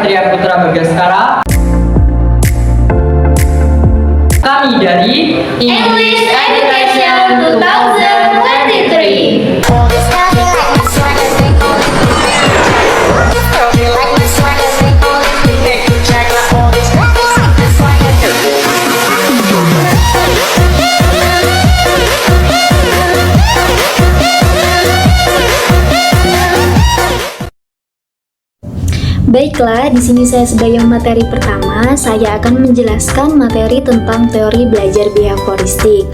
Satria Putra Bagaskara. Kami dari English Education 2023. Baiklah, di sini saya sebagai materi pertama, saya akan menjelaskan materi tentang teori belajar behavioristik.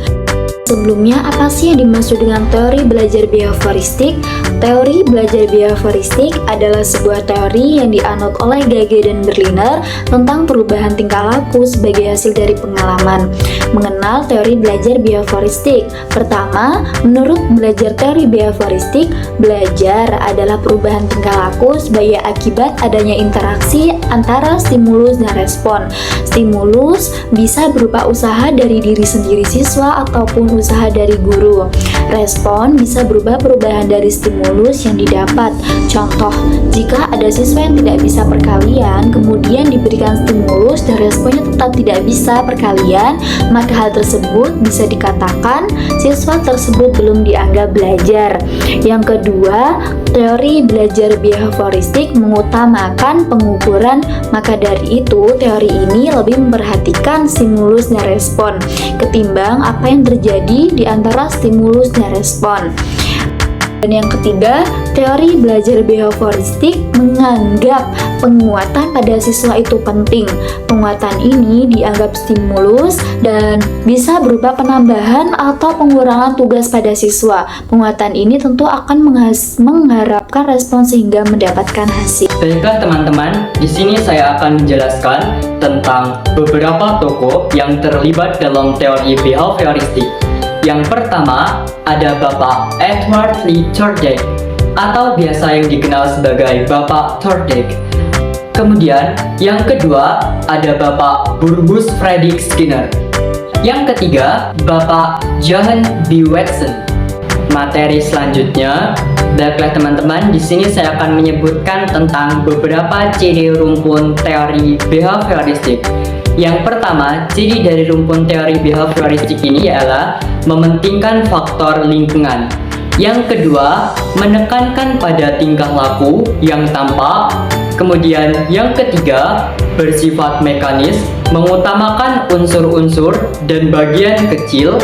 Sebelumnya, apa sih yang dimaksud dengan teori belajar behavioristik? Teori belajar behavioristik adalah sebuah teori yang dianut oleh Gage dan Berliner tentang perubahan tingkah laku sebagai hasil dari pengalaman. Mengenal teori belajar behavioristik. Pertama, menurut belajar teori behavioristik, belajar adalah perubahan tingkah laku sebagai akibat adanya interaksi antara stimulus dan respon. Stimulus bisa berupa usaha dari diri sendiri siswa ataupun usaha dari guru. Respon bisa berupa perubahan dari stimulus yang didapat. Contoh, jika ada siswa yang tidak bisa perkalian, kemudian diberikan stimulus dan responnya tetap tidak bisa perkalian, maka hal tersebut bisa dikatakan siswa tersebut belum dianggap belajar. Yang kedua, teori belajar behavioristik mengutamakan pengukuran, maka dari itu teori ini lebih memperhatikan stimulus dan respon ketimbang apa yang terjadi di antara stimulus dan respon. Dan yang ketiga, teori belajar behavioristik menganggap penguatan pada siswa itu penting. Penguatan ini dianggap stimulus dan bisa berupa penambahan atau pengurangan tugas pada siswa. Penguatan ini tentu akan mengharapkan respon sehingga mendapatkan hasil. Baiklah teman-teman, di sini saya akan menjelaskan tentang beberapa tokoh yang terlibat dalam teori behavioristik. Yang pertama ada Bapak Edward Lee Thorndike atau biasa yang dikenal sebagai Bapak Thorndike. Kemudian yang kedua ada Bapak Burbus Frederick Skinner. Yang ketiga Bapak Johann B. Watson. Materi selanjutnya, baiklah teman-teman, di sini saya akan menyebutkan tentang beberapa ciri rumpun teori behavioristik. Yang pertama, ciri dari rumpun teori behavioristik ini ialah mementingkan faktor lingkungan. Yang kedua, menekankan pada tingkah laku yang tampak. Kemudian yang ketiga, bersifat mekanis, mengutamakan unsur-unsur dan bagian kecil.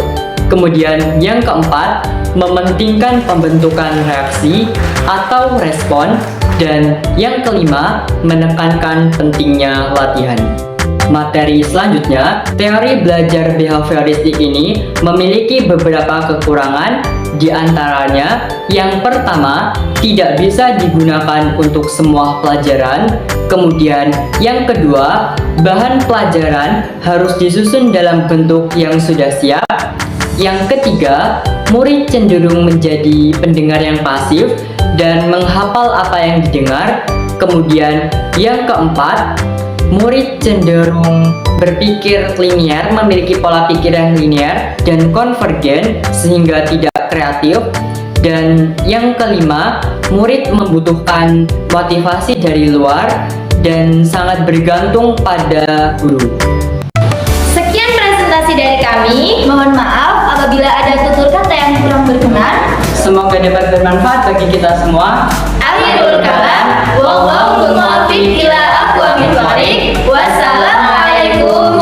Kemudian yang keempat, mementingkan pembentukan reaksi atau respon. Dan yang kelima, menekankan pentingnya latihan. Materi selanjutnya, teori belajar behavioristik ini memiliki beberapa kekurangan, di antaranya yang pertama, tidak bisa digunakan untuk semua pelajaran. Kemudian yang kedua, bahan pelajaran harus disusun dalam bentuk yang sudah siap. Yang ketiga, murid cenderung menjadi pendengar yang pasif dan menghafal apa yang didengar. Kemudian yang keempat, murid cenderung berpikir linear, memiliki pola pikir yang linear dan konvergen sehingga tidak kreatif. Dan yang kelima, murid membutuhkan motivasi dari luar dan sangat bergantung pada guru. Sekian presentasi dari kami. Mohon maaf apabila ada tutur kata yang kurang berkenan. Semoga dapat bermanfaat bagi kita semua. Akhirul kalam, wallahu muwaffiq ila aqwamit thoriq. Wassalamualaikum